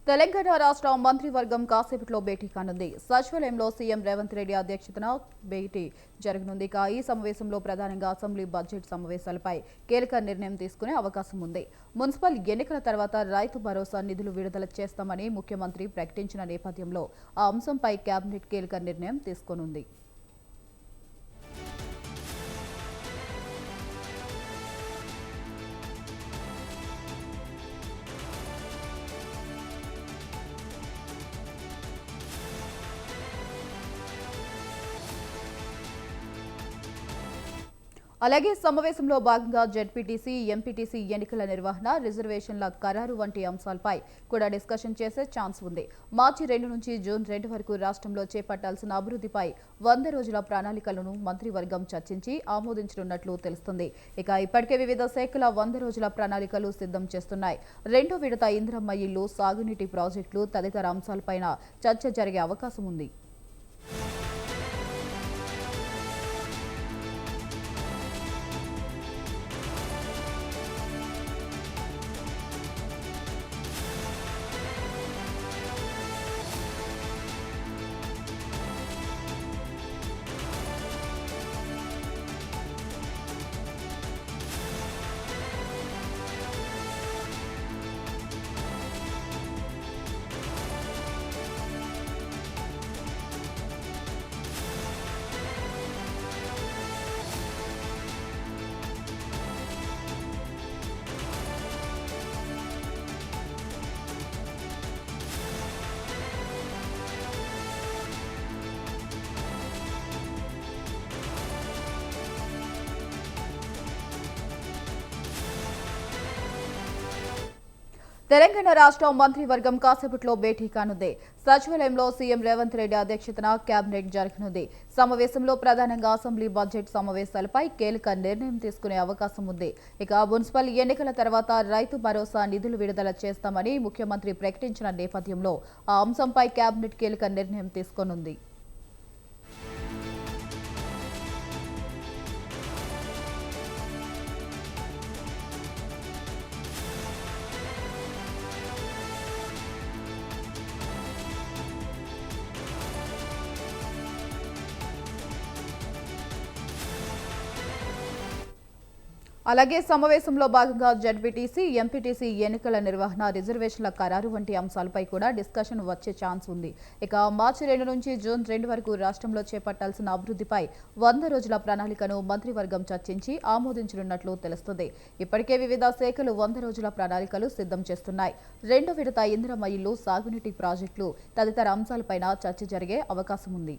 తెలంగాణ రాష్ట్ర మంత్రివర్గం కాసేపట్లో భేటీ కానుంది. సచివాలయంలో సీఎం రేవంత్ రెడ్డి అధ్యక్షతన భేటీ జరగనుంది. ఈ సమావేశంలో ప్రధానంగా అసెంబ్లీ బడ్జెట్ సమావేశాలపై కీలక నిర్ణయం తీసుకునే అవకాశం ఉంది. మున్సిపల్ ఎన్నికల తర్వాత రైతు భరోసా నిధులు విడుదల చేస్తామని ముఖ్యమంత్రి ప్రకటించిన నేపథ్యంలో ఆ అంశంపై కేబినెట్ కీలక నిర్ణయం తీసుకోనుంది. అలాగే సమావేశంలో భాగంగా జెడ్పీటీసీ, ఎంపీటీసీ ఎన్నికల నిర్వహణ, రిజర్వేషన్ల ఖరారు వంటి అంశాలపై కూడా డిస్కషన్ చేసే ఛాన్స్ ఉంది. మార్చి 2 నుంచి జూన్ 2 వరకు రాష్ట్రంలో చేపట్టాల్సిన అభివృద్ధిపై 100 రోజుల ప్రణాళికలను మంత్రివర్గం చర్చించి ఆమోదించనున్నట్లు తెలుస్తుంది. ఇప్పటికే వివిధ శాఖల 100 రోజుల ప్రణాళికలు సిద్ధం చేస్తున్నాయి. రెండో విడత ఇందిరమ్మ ఇళ్లు, సాగునీటి ప్రాజెక్టులు తదితర అంశాలపైన చర్చ జరిగే అవకాశం ఉంది. తెలంగాణ రాష్ట్ర మంత్రివర్గం కాసేపట్లో భేటీ కానుంది. సచివాలయంలో సీఎం రేవంత్ రెడ్డి అధ్యక్షతన కేబినెట్ జరగనుంది. సమావేశంలో ప్రధానంగా అసెంబ్లీ బడ్జెట్ సమావేశాలపై కీలక నిర్ణయం తీసుకునే అవకాశం ఉంది. మున్సిపల్ ఎన్నికల తర్వాత రైతు భరోసా నిధులు విడుదల చేస్తామని ముఖ్యమంత్రి ప్రకటించిన నేపథ్యంలో ఆ అంశంపై కేబినెట్ కీలక నిర్ణయం తీసుకోనుంది. అలాగే సమావేశంలో భాగంగా జెడ్పీటీసీ, ఎంపీటీసీ ఎన్నికల నిర్వహణ, రిజర్వేషన్ల ఖరారు వంటి అంశాలపై కూడా డిస్కషన్ వచ్చే ఛాన్స్ ఉంది. మార్చి 2 నుంచి జూన్ 2 వరకు రాష్ట్రంలో చేపట్టాల్సిన అభివృద్ధిపై 100 రోజుల ప్రణాళికను మంత్రివర్గం చర్చించి ఆమోదించనున్నట్లు తెలుస్తుంది. ఇప్పటికే వివిధ శాఖలు 100 రోజుల ప్రణాళికలు సిద్ధం చేస్తున్నాయి. రెండో విడత ఇందిరమ్మ ఇళ్లు, సాగునీటి ప్రాజెక్టులు తదితర అంశాలపైన చర్చ జరిగే అవకాశం ఉంది.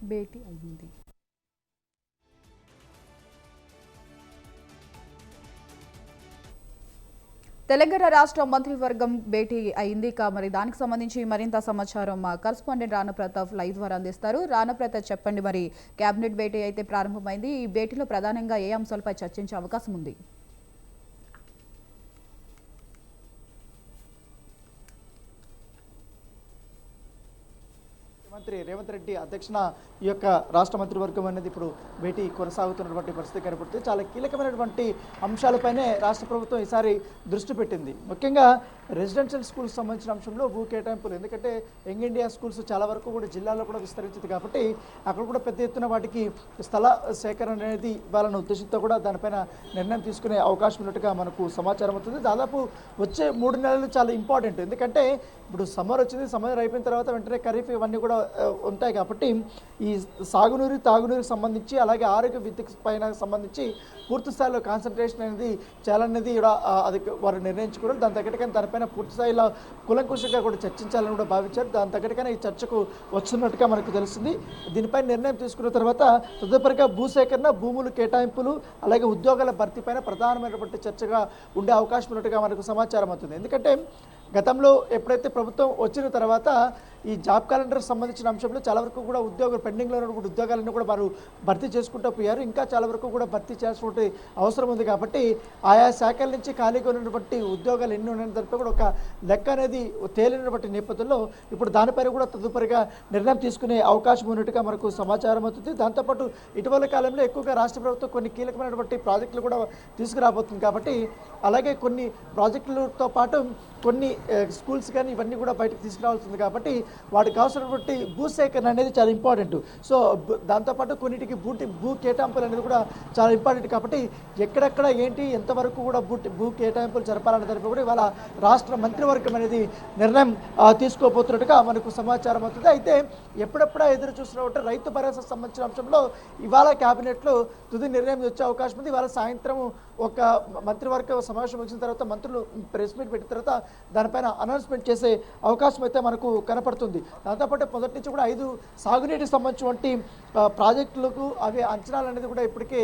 భేటీ అయింది. తెలంగాణ రాష్ట్ర మంత్రివర్గం భేటీ అయింది. మరి దానికి సంబంధించి మరింత సమాచారం మా కరెస్పాండెంట్ రాణా ప్రతాప్ లైవ్ ద్వారా అందిస్తారు. రాణా ప్రతాప్, చెప్పండి, మరి కేబినెట్ భేటీ అయితే ప్రారంభమైంది. ఈ భేటీలో ప్రధానంగా ఏ అంశాలపై చర్చించే అవకాశం ఉంది? ముఖ్యమంత్రి రేవంత్ రెడ్డి అధ్యక్షన ఈ యొక్క రాష్ట్ర మంత్రివర్గం అనేది ఇప్పుడు భేటీ కొనసాగుతున్నటువంటి పరిస్థితి కనబడుతుంది. చాలా కీలకమైనటువంటి అంశాలపైనే రాష్ట్ర ప్రభుత్వం ఈసారి దృష్టి పెట్టింది. ముఖ్యంగా రెసిడెన్షియల్ స్కూల్స్ సంబంధించిన అంశంలో భూ కేటాయింపులు, ఎందుకంటే యంగ్ ఇండియా స్కూల్స్ చాలా వరకు కూడా జిల్లాలో కూడా విస్తరించింది కాబట్టి అక్కడ కూడా పెద్ద ఎత్తున వాటికి స్థల సేకరణ అనేది ఇవ్వాలన్న ఉద్దేశంతో కూడా దానిపైన నిర్ణయం తీసుకునే అవకాశం ఉన్నట్టుగా మనకు సమాచారం అవుతుంది. దాదాపు వచ్చే 3 నెలలు చాలా ఇంపార్టెంట్, ఎందుకంటే ఇప్పుడు సమ్మర్ వచ్చింది, సమ్మర్ అయిపోయిన తర్వాత వెంటనే ఖరీఫ్ ఇవన్నీ కూడా ఉంటాయి కాబట్టి ఈ సాగునీరు తాగునీరుకి సంబంధించి అలాగే ఆరోగ్య విద్యకు పైన సంబంధించి పూర్తి స్థాయిలో కాన్సన్ట్రేషన్ అనేది చేయాలనేది అది వారు నిర్ణయించుకోవడం. దాని తగ్గట్టుగా దానిపైన పూర్తి స్థాయిలో కులంకుశంగా కూడా చర్చించాలని కూడా భావించారు. దాని తగ్గట్టుగానే ఈ చర్చకు వస్తున్నట్టుగా మనకు తెలుస్తుంది. దీనిపై నిర్ణయం తీసుకున్న తర్వాత తదుపరిగా భూసేకరణ, భూములు కేటాయింపులు అలాగే ఉద్యోగాల భర్తీపైన ప్రధానమైనటువంటి చర్చగా ఉండే అవకాశం ఉన్నట్టుగా మనకు సమాచారం అవుతుంది. ఎందుకంటే గతంలో ఎప్పుడైతే ప్రభుత్వం వచ్చిన తర్వాత ఈ జాబ్ క్యాలెండర్ సంబంధించిన అంశంలో చాలా వరకు కూడా పెండింగ్లో ఉన్నటువంటి ఉద్యోగాలను కూడా వారు భర్తీ చేసుకుంటూ పోయారు. ఇంకా చాలా వరకు కూడా భర్తీ చేయాల్సినటువంటి అవసరం ఉంది కాబట్టి ఆయా శాఖల నుంచి ఖాళీగా ఉన్నటువంటి ఉద్యోగాలు ఎన్ని ఉన్నాయని దానిపై కూడా ఒక లెక్క అనేది తేలినటువంటి నేపథ్యంలో ఇప్పుడు దానిపైన కూడా తదుపరిగా నిర్ణయం తీసుకునే అవకాశం ఉన్నట్టుగా మనకు సమాచారం అవుతుంది. దాంతోపాటు ఇటీవల కాలంలో ఎక్కువగా రాష్ట్ర ప్రభుత్వం కొన్ని కీలకమైనటువంటి ప్రాజెక్టులు కూడా తీసుకురాబోతుంది కాబట్టి అలాగే కొన్ని ప్రాజెక్టులతో పాటు కొన్ని స్కూల్స్ కానీ ఇవన్నీ కూడా బయటకు తీసుకురావాల్సింది కాబట్టి వాటికి కావాల్సినటువంటి భూసేకరణ అనేది చాలా ఇంపార్టెంట్. సో దాంతోపాటు కొన్నిటికి భూ కేటాయింపులు అనేది కూడా చాలా ఇంపార్టెంట్ కాబట్టి ఎక్కడెక్కడ ఏంటి ఎంతవరకు కూడా భూ కేటాయింపులు జరపాలనే దానిపై కూడా ఇవాళ రాష్ట్ర మంత్రివర్గం అనేది నిర్ణయం తీసుకోబోతున్నట్టుగా మనకు సమాచారం అవుతుంది. అయితే ఎప్పుడెప్పుడా ఎదురు చూస్తున్నట్టు రైతు భరోసా సంబంధించిన అంశంలో ఇవాళ క్యాబినెట్లో తుది నిర్ణయం వచ్చే అవకాశం ఉంది. ఇవాళ సాయంత్రం ఒక మంత్రివర్గ సమావేశం వచ్చిన తర్వాత మంత్రులు ప్రెస్ మీట్ పెట్టిన తర్వాత దానిపైన అనౌన్స్మెంట్ చేసే అవకాశం అయితే మనకు కనపడుతుంది. దాంతోపాటు మొదటి నుంచి కూడా 5 సాగునీటికి సంబంధించినటువంటి ప్రాజెక్టులకు అవి అంచనాలు అనేది కూడా ఇప్పటికే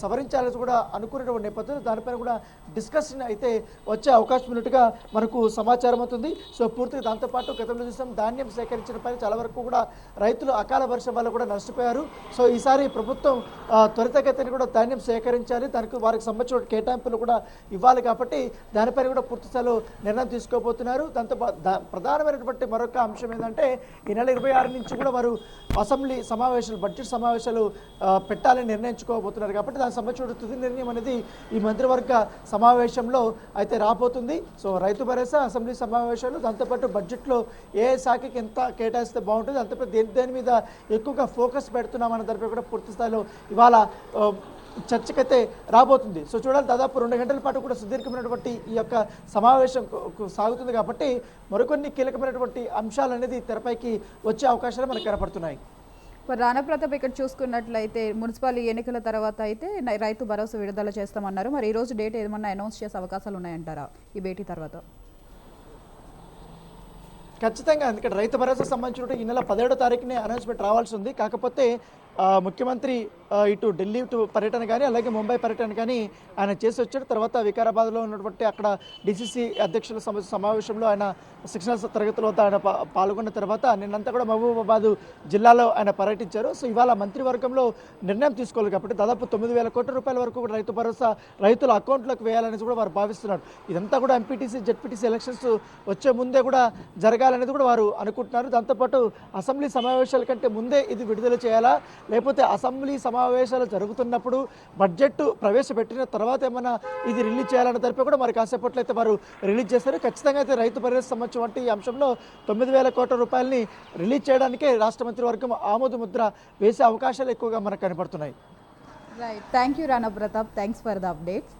సవరించాలని కూడా అనుకునేటువంటి నేపథ్యంలో దానిపైన కూడా డిస్కషన్ అయితే వచ్చే అవకాశం ఉన్నట్టుగా మనకు సమాచారం అవుతుంది. సో పూర్తిగా దాంతోపాటు గతంలో చూసాం ధాన్యం సేకరించిన పైన చాలా వరకు కూడా రైతులు అకాల వర్షం వల్ల కూడా నష్టపోయారు. సో ఈసారి ప్రభుత్వం త్వరితగతిని కూడా ధాన్యం సేకరించాలి, దానికి వారికి సంబంధించిన కేటాయింపులు కూడా ఇవ్వాలి కాబట్టి దానిపైన కూడా పూర్తి స్థాయిలో నిర్ణయం తీసుకోబోతున్నారు. దాంతో ప్రధానమైనటువంటి మరొక అంశం ఏంటంటే ఈ నెల 26 నుంచి కూడా వారు అసెంబ్లీ సమావేశాలు, బడ్జెట్ సమావేశాలు పెట్టాలని నిర్ణయించుకోబోతున్నారు కాబట్టి దానికి సంబంధించిన తుది నిర్ణయం అనేది ఈ మంత్రివర్గ సమావేశంలో అయితే రాబోతుంది. సో రైతు భరోసా, అసెంబ్లీ సమావేశాలు, దాంతోపాటు బడ్జెట్లో ఏ శాఖకి ఎంత కేటాయిస్తే బాగుంటుంది, అంతపాటు దేని మీద ఎక్కువగా ఫోకస్ పెడుతున్నామన్న దానిపై కూడా పూర్తి స్థాయిలో ఇవాళ చర్చకైతే రాబోతుంది. సో చూడాలి, దాదాపు 2 గంటల పాటు కూడా సుదీర్ఘమైనటువంటి ఈ యొక్క సమావేశం సాగుతుంది కాబట్టి మరికొన్ని కీలకమైనటువంటి అంశాలు అనేది తెరపైకి వచ్చే అవకాశాలు మనకు కనపడుతున్నాయి. రాణా ప్రతాప్ ఇక్కడ చూసుకున్నట్లయితే మున్సిపల్ ఎన్నికల తర్వాత అయితే రైతు భరోసా విడుదల చేస్తామన్నారు. మరి ఈ రోజు డేట్ ఏమన్నా అనౌన్స్ చేసే అవకాశాలు ఉన్నాయంటారా ఈ భేటీ తర్వాత? ఖచ్చితంగా, ఎందుకంటే రైతు భరోసా సంబంధించిన ఈ నెల 17వ తారీఖునే అనౌన్స్మెంట్ రావాల్సి ఉంది. కాకపోతే ముఖ్యమంత్రి ఇటు ఢిల్లీ పర్యటన కానీ అలాగే ముంబై పర్యటన కానీ ఆయన చేసి వచ్చాడు. తర్వాత వికారాబాద్లో ఉన్నటువంటి అక్కడ డిసిసి అధ్యక్షుల సమావేశంలో ఆయన శిక్షణ తరగతుల వద్ద ఆయన పాల్గొన్న తర్వాత నిన్నంతా కూడా మహబూబాబాద్ జిల్లాలో ఆయన పర్యటించారు. సో ఇవాళ మంత్రివర్గంలో నిర్ణయం తీసుకోవాలి కాబట్టి దాదాపు 9,000 కోట్ల రూపాయల వరకు కూడా రైతు భరోసా రైతుల అకౌంట్లోకి వేయాలనేది కూడా వారు భావిస్తున్నారు. ఇదంతా కూడా ఎంపీటీసీ, జెడ్పీటీసీ ఎలక్షన్స్ వచ్చే ముందే కూడా జరగాలనేది కూడా వారు అనుకుంటున్నారు. దాంతోపాటు అసెంబ్లీ సమావేశాల కంటే ముందే ఇది విడుదల చేయాలా, లేకపోతే అసెంబ్లీ సమావేశాలు జరుగుతున్నప్పుడు బడ్జెట్ ప్రవేశపెట్టిన తర్వాత ఏమైనా ఇది రిలీజ్ చేయాలన్న దానిపై కూడా మరి కాసేపట్లో అయితే వారు రిలీజ్ చేస్తారు. ఖచ్చితంగా అయితే రైతు భరోసా సంబంధించిన అంశంలో 9,000 కోట్ల రూపాయలని రిలీజ్ చేయడానికే రాష్ట్ర మంత్రివర్గం ఆమోద ముద్ర వేసే అవకాశాలు ఎక్కువగా మనకు కనపడుతున్నాయి. Right, thank you Rana Pratap, thanks for the updates.